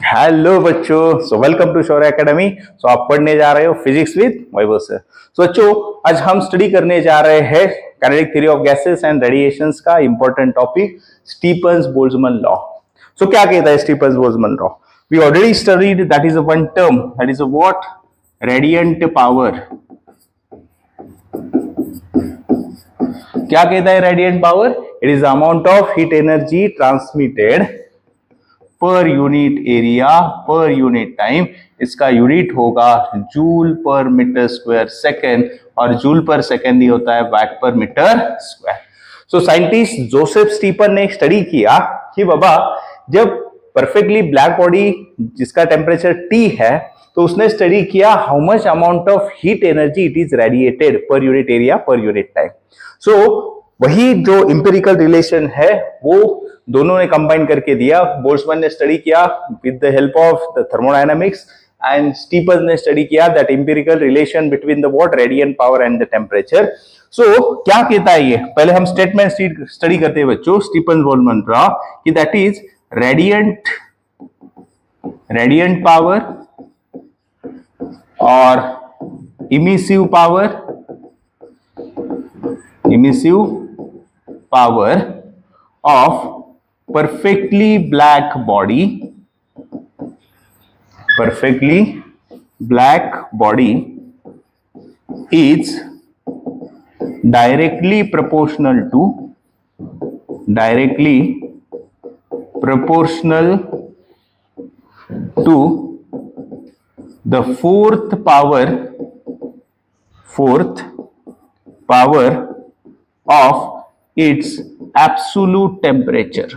Hello बच्चों, so welcome to Shaurya academy. So आप पढ़ने जा रहे हो physics with Vaibhav sir. So बच्चों, आज हम स्टडी करने जा रहे हैं kinetic theory of gases and radiations का important topic Stefan's Boltzmann law. So क्या कहता है Stefan's Boltzmann law? We already studied, that is one term, that is what? Radiant power. क्या कहता है radiant power? It is the amount of heat energy transmitted पर unit area per unit time. इसका unit होगा joule per metre square second, और joule per second ही होता है watt per metre square. So scientist Joseph Stefan ने study किया कि बाबा जब परफेक्टली ब्लैक बॉडी जिसका टेम्परेचर T है, तो उसने स्टडी किया how much amount of heat energy it is radiated per unit area per unit time. So वही जो इंपेरिकल रिलेशन है वो दोनों ने कंबाइन करके दिया। बोल्ट्जमैन ने स्टडी किया with the help of the thermodynamics and Stefan ने स्टडी किया that empirical relation between the what? Radiant power and the temperature. So क्या कहता है ये? पहले हम स्टेटमेंट स्टडी करते हैं बच्चों स्टीफन बोल्ट्जमैन का, कि दैट इज रेडिएंट पावर और emissive power of perfectly black body is directly proportional to the fourth power of its absolute temperature.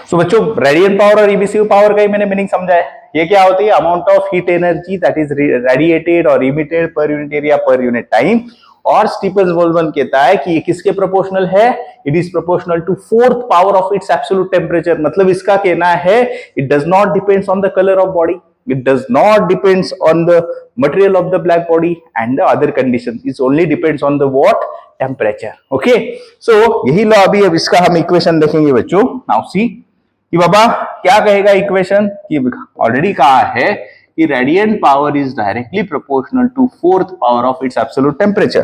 So बच्चों, रेडिएंट पावर और इमिसिव पावर का ही मैंने मीनिंग समझा है। ये क्या होती है? Amount of heat energy that is radiated और emitted per unit area per unit time. और स्टीफन बोल्ट्जमैन कहता है कि ये किसके प्रोपोर्शनल है? It is proportional to fourth power of its absolute temperature. मतलब इसका कहना है it does not depends on the colour of body, it does not depends on the material of the black body and the other conditions, it only depends on the what? Temperature. Okay, so यही law अभी अब इसका हम equation देखेंगे बच्चों। Now see कि बाबा क्या कहेगा इक्वेशन, कि ऑलरेडी कहा है कि radiant power is directly proportional to fourth power of its absolute temperature.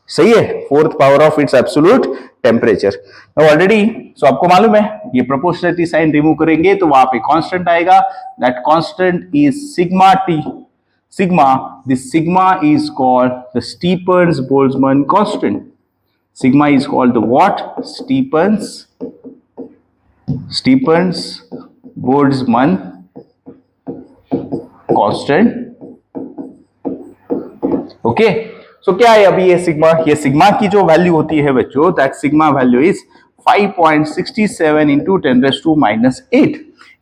सही है, fourth power of its absolute temperature. Already so आपको मालूम है ये प्रोपोर्शनलिटी साइन रिमूव करेंगे तो वहां पे कांस्टेंट आएगा, that constant is sigma T. This sigma is called the Stefan's Boltzmann constant. Sigma is called the what? Stefan's Boltzmann constant. Okay, so क्या है अभी ये सिग्मा की जो वैल्यू होती है बच्चों, that sigma value is 5.67 into 10⁻⁻8।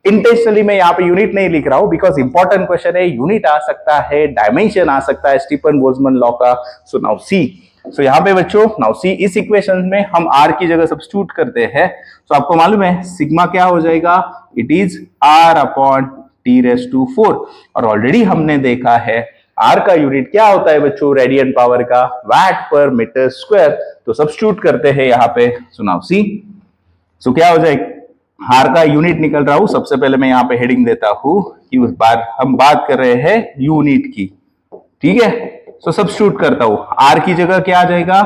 Intentionally मैं यहाँ पे यूनिट नहीं लिख रहा हूं बिकॉज इंपॉर्टेंट क्वेश्चन है। यूनिट आ सकता है, डायमेंशन आ सकता है स्टीफन बोल्ट्जमैन लॉ का। सो नाउ सी, सो यहाँ पे बच्चों नाउ सी इस इक्वेशन में हम r की जगह सब्स्टिट्यूट करते हैं। सो आपको मालूम है सिग्मा क्या हो जाएगा? It is r/T⁴। और ऑलरेडी हमने देखा है R का यूनिट क्या होता है बच्चों? रेडिएंट पावर का वाट पर मीटर स्क्वायर। तो सब्स्टिट्यूट करते हैं यहाँ पे। सो नाउ सी, सो क्या हो जाएगा? R का यूनिट निकल रहा हूं। सबसे पहले मैं यहाँ पे हेडिंग देता हूं कि उस बार हम बात कर रहे हैं यूनिट की, ठीक है। सो सब्स्टिट्यूट करता हूं, R की जगह क्या आ जाएगा?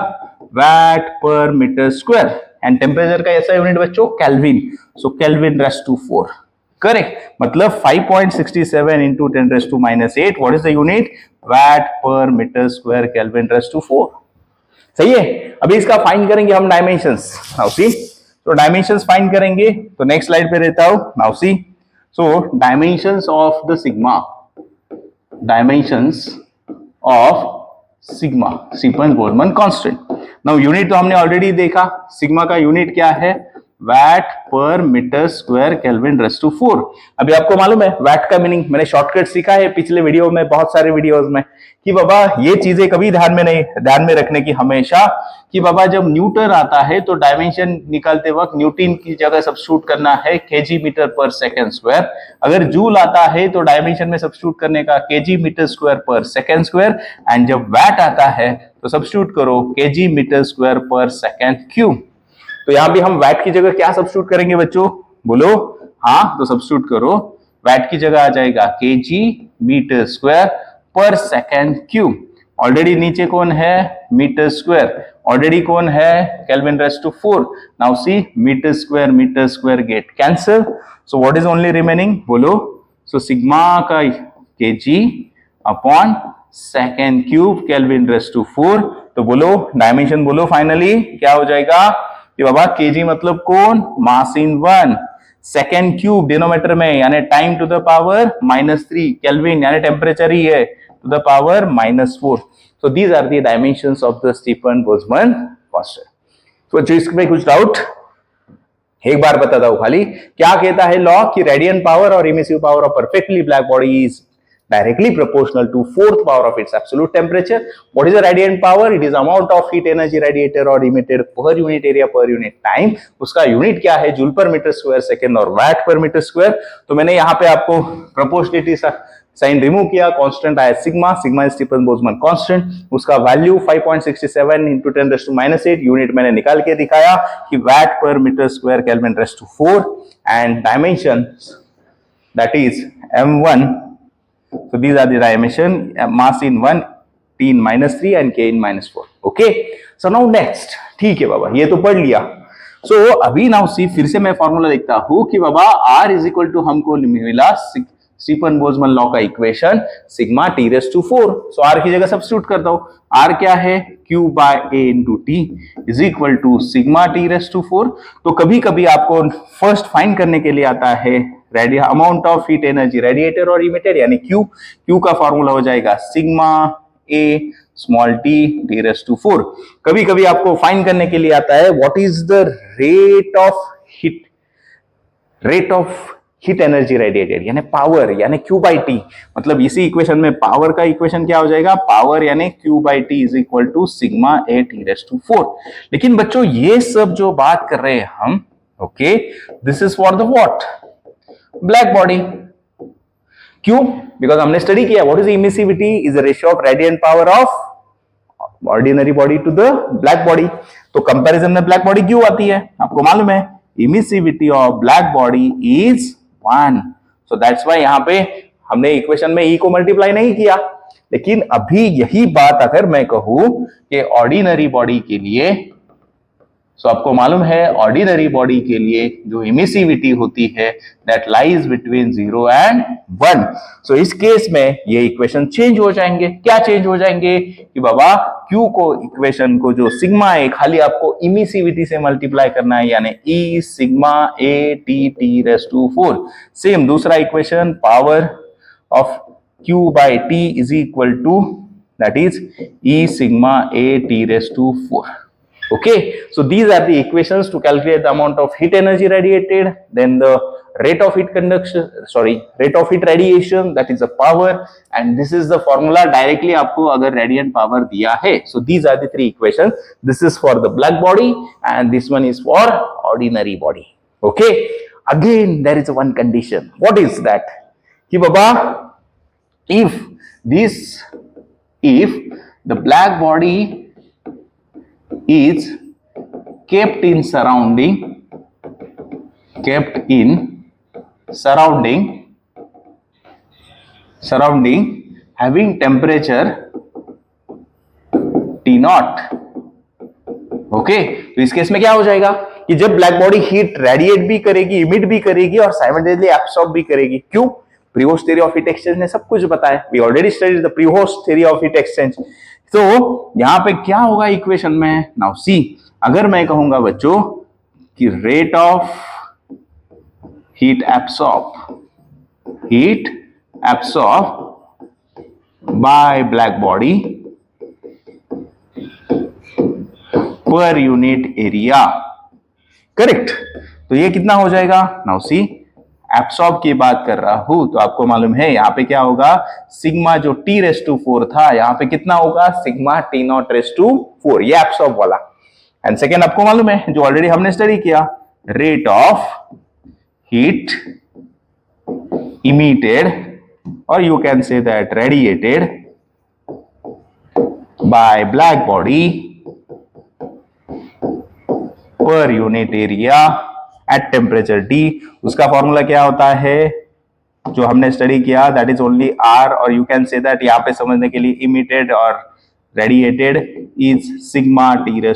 वाट per metre square. And temperature का ऐसा यूनिट बच्चों केल्विन। सो केल्विन⁴ करेक्ट, मतलब 5.67 into 10⁻⁸ what is the unit? Watt per metre square केल्विन⁴। सही है। अभी इसका फाइंड करेंगे हम डायमेंशंस। नाउ सी, तो डायमेंशंस फाइंड करेंगे तो नेक्स्ट स्लाइड पे रहता हूं। Now see, so dimensions of the sigma, Stefan Boltzmann constant. Now unit तो हमने ऑलरेडी देखा, सिग्मा का यूनिट क्या है? Watt per metre square kelvin raise to 4। अभी आपको मालूम है वैट का मीनिंग, मैंने शॉर्टकट सीखा है पिछले वीडियो में, बहुत सारे वीडियोस में, कि बाबा ये चीजें कभी ध्यान में रखने की हमेशा, कि बाबा जब न्यूटन आता है तो डायमेंशन निकालते वक्त न्यूटन की जगह सब्स्टिट्यूट करना है केजी मीटर पर सेकेंड स्क्वायर। अगर जूल आता है तो डायमेंशन में सब्स्टिट्यूट करने का KG meter square per second square, and जब वैट आता है तो सब्स्टिट्यूट करो KG meter square per second cube. तो यहां भी हम वैट की जगह क्या सब्स्टिट्यूट करेंगे बच्चों, बोलो। हाँ, तो सब्स्टिट्यूट करो, वैट की जगह आ जाएगा KG meter square per second cube. Already नीचे कौन है, मीटर स्क्वायर, ऑलरेडी कौन है, kelvin raise to 4। Now see meter square get cancel, so what is only remaining, बोलो। सो सिग्मा का KG upon second cube kelvin raise to 4। तो बोलो dimension, बोलो फाइनली क्या हो जाएगा कि बाबा केजी मतलब कौन, mass in 1, second cube denominator में यानी time to the power -3, kelvin यानी टेम्परेचर ही है to the power -4. So these are the dimensions of the Stefan-Boltzmann constant. तो बच्चों इसमें कुछ डाउट, एक बार बताता हूं खाली, क्या कहता है लॉ कि रेडियंट पावर और emissive power of perfectly black body is directly proportional to fourth power of its absolute temperature. What is the radiant power? It is amount of heat energy radiated or emitted per unit area per unit time. उसका unit क्या है, joule per metre square second और watt per metre square. तो मैंने यहाँ पे आपको proportionality sign remove किया, कांस्टेंट आया sigma, sigma is Stefan Boltzmann constant, उसका वैल्यू 5.67 into 10⁻⁸, यूनिट मैंने निकाल के दिखाया कि watt per metre square kelvin raise to 4, and dimension that is m1. So these are the dimension, mass in 1, T in -3 and K in -4. Okay, so now next, ठीक है बाबा, ये तो पढ़ लिया। So अभी now see, फिर से मैं फॉर्मूला देखता हूं कि बाबा R इज इक्वल टू हमको मिला स्टीफन-बोल्ट्जमैन लॉ का equation sigma T raise to 4। So R की जगह सब्स्टिट्यूट करता हूं, R क्या है, Q by A into T is equal to sigma T raise to 4। तो कभी कभी आपको फर्स्ट फाइंड करने के लिए आता है amount of heat energy radiated और इमिटेड यानी Q का फॉर्मूला हो जाएगा sigma A small t T raise to 4। कभी कभी आपको फाइंड करने के लिए आता है what is the rate of heat energy radiated यानी पावर यानी Q बाई टी। मतलब इसी इक्वेशन में पावर का इक्वेशन क्या हो जाएगा, पावर यानी Q by T is equal to sigma A T raise to 4। लेकिन बच्चों ये सब जो बात कर रहे हैं हम, okay, this is for the what, black body. क्यों, बिकॉज हमने स्टडी किया what is emissivity is the ratio of radiant power of ordinary body to the black body. तो कंपैरिजन में ब्लैक बॉडी क्यों आती है, आपको मालूम है, emissivity of black body is 1। So that's why यहां पे हमने इक्वेशन में E को मल्टीप्लाई नहीं किया। लेकिन अभी यही बात अगर मैं कहूं कि ऑर्डिनरी बॉडी के लिए, सो आपको मालूम है ऑर्डिनरी बॉडी के लिए जो इमिसिविटी होती है दैट लाइज बिटवीन 0 एंड 1। सो इस केस में ये इक्वेशन चेंज हो जाएंगे। क्या चेंज हो जाएंगे कि बाबा Q को इक्वेशन को जो सिग्मा है खाली आपको इमिसिविटी से मल्टीप्लाई करना है यानी E sigma A T raise to 4। Same दूसरा equation power of Q by T is equal to that is E sigma A T raise to 4। Okay, so these are the equations to calculate the amount of heat energy radiated, then the rate of heat conduction, rate of heat radiation, that is the power, and this is the formula directly आपको अगर radiant power दिया है। So these are the three equations. This is for the black body and this one is for ordinary body. Okay, again there is one condition. What is that? कि बाबा if the black body is kept in surrounding having temperature T0। Okay, तो इस case में क्या हो जाएगा कि जब black body heat radiate भी करेगी, इमिट भी करेगी और साइमल्टेनियसली एब्सॉर्ब भी करेगी। क्यों, Prevost theory of heat exchange ने सब कुछ बताया, we already studied the Prevost theory of heat exchange. तो यहां पे क्या होगा इक्वेशन में, नाउ सी, अगर मैं कहूंगा बच्चों कि rate of heat absorb by black body per unit area, correct. तो ये कितना हो जाएगा? नाउ सी, एब्सॉर्ब की बात कर रहा हूं तो आपको मालूम है यहाँ पे क्या होगा, सिग्मा जो T⁴ था यहाँ पे कितना होगा, सिग्मा T⁴, ये एब्सॉर्ब वाला। एंड सेकेंड आपको मालूम है जो ऑलरेडी हमने स्टडी किया, रेट ऑफ हीट इमिटेड और you can say that radiated by black body per unit area at temperature T। उसका फॉर्मूला क्या होता है जो हमने स्टडी किया, दैट इज ओनली R, और यू कैन से दैट यहाँ पे समझने के लिए इमिटेड और रेडिएटेड इज सिग्मा T⁴।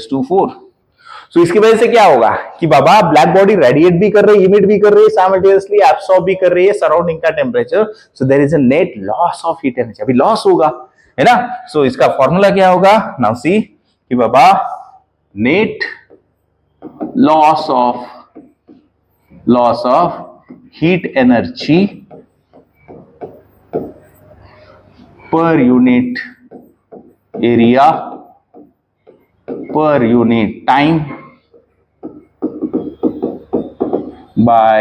सो इसकी वजह से क्या होगा कि बाबा ब्लैक बॉडी रेडिएट भी कर रही है, इमिट भी कर रही है, साइमल्टेनियसली एब्सॉर्ब भी कर रही है सराउंडिंग का temperature, so there is a net loss of heat energy, अभी लॉस होगा, है ना। सो इसका फॉर्मूला क्या होगा, नाउ सी कि बाबा net loss of heat energy per unit area per unit time by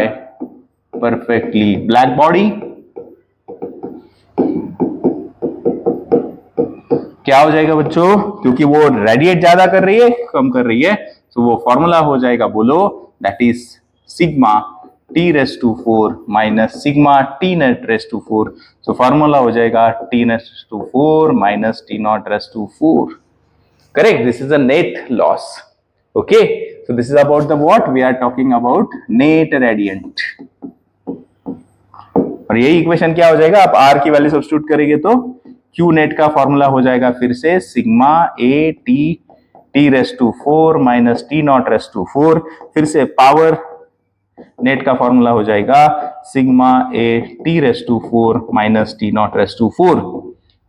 perfectly black body। क्या हो जाएगा बच्चों, क्योंकि वो रेडिएट ज्यादा कर रही है कम कर रही है, तो वो फॉर्मूला हो जाएगा, बोलो, that is sigma T⁴ minus sigma T⁴। So formula हो जाएगा T⁴ minus T⁴. Correct, this is a net loss. Okay, so this is about the what we are talking about, net radiant। और यही equation क्या हो जाएगा, आप R की value substitute करेंगे तो Q नेट का फॉर्मूला हो जाएगा फिर से सिग्मा T⁴ माइनस T⁴, फिर से पावर नेट का फॉर्मूला हो जाएगा sigma T⁴ minus T⁴।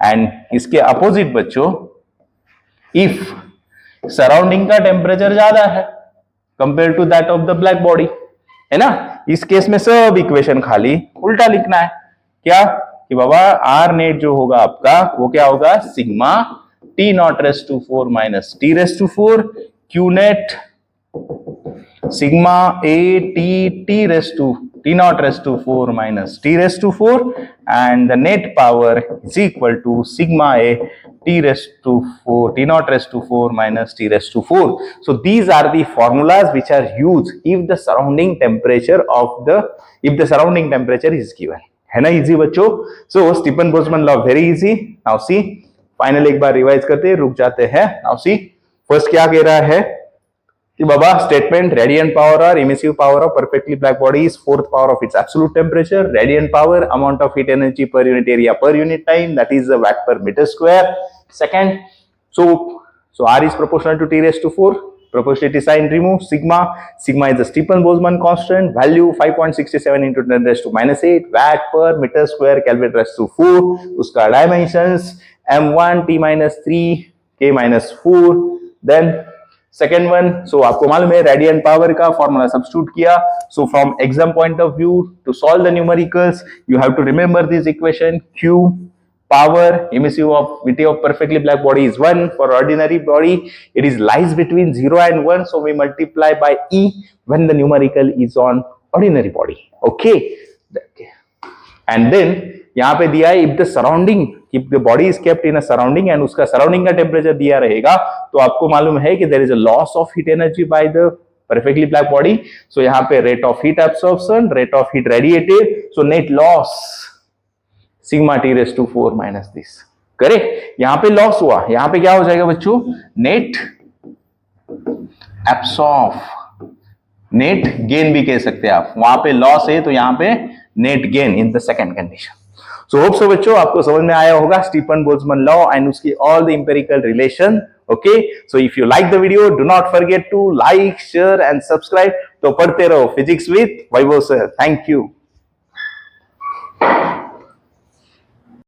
And इसके अपोजिट बच्चों, इफ सराउंडिंग का टेम्परेचर ज्यादा है compare to that of the black body, है ना, इस केस में सब इक्वेशन खाली उल्टा लिखना है। क्या कि बाबा आर नेट जो होगा आपका वो क्या होगा, sigma T⁴ minus T⁴, Q net sigma T⁴ minus T⁴, and the net power is equal to sigma T⁴ minus T⁴. So these are the formulas which are used if the surrounding temperature is given, है ना, easy बच्चों। So Stefan Boltzmann law very easy. Now see, final एक बार revise करते हैं, रुक जाते हैं। Now see, first क्या कह रहा है कि बाबा स्टेटमेंट, रेडिएंट पावर और emissive power of perfectly black body is fourth power of its absolute temperature. Radiant power, amount of heat energy per unit area per unit time, that is the watt per meter square। Second, so R is proportional to T⁴, proportionality sign remove, sigma is the Stefan-Boltzmann constant, value 5.67 into 10⁻⁸ watt per meter square Kelvin⁴, उसका dimensions m1 T⁻3 K-4। then second one, so आपको मालूम है radiant power का formula substitute किया। so from exam point of view to solve the numericals you have to remember this equation, Q power emissivity of perfectly black body is 1, for ordinary body it is lies between 0 and 1, so we multiply by E when the numerical is on ordinary body। okay, and then यहाँ पे दिया है if the body is kept in a surrounding and उसका surrounding का temperature दिया रहेगा, तो आपको मालूम है कि there is a loss of heat energy by the perfectly black body। so यहाँ पे rate of heat absorption, rate of heat radiated, so net loss sigma T⁴ minus this। Correct, यहाँ पे लॉस हुआ, यहाँ पे क्या हो जाएगा बच्चों, नेट एब्सॉर्ब, नेट गेन भी कह सकते हैं आप, वहां पे लॉस है तो यहाँ पे net gain in the second condition. So hope so बच्चों आपको समझ में आया होगा स्टीफन-बोल्ट्जमैन लॉ एंड उसकी all the empirical relation. Okay, so if you like the video do not forget to like, share and subscribe. तो पढ़ते रहो physics with Vaibhav sir. Thank you.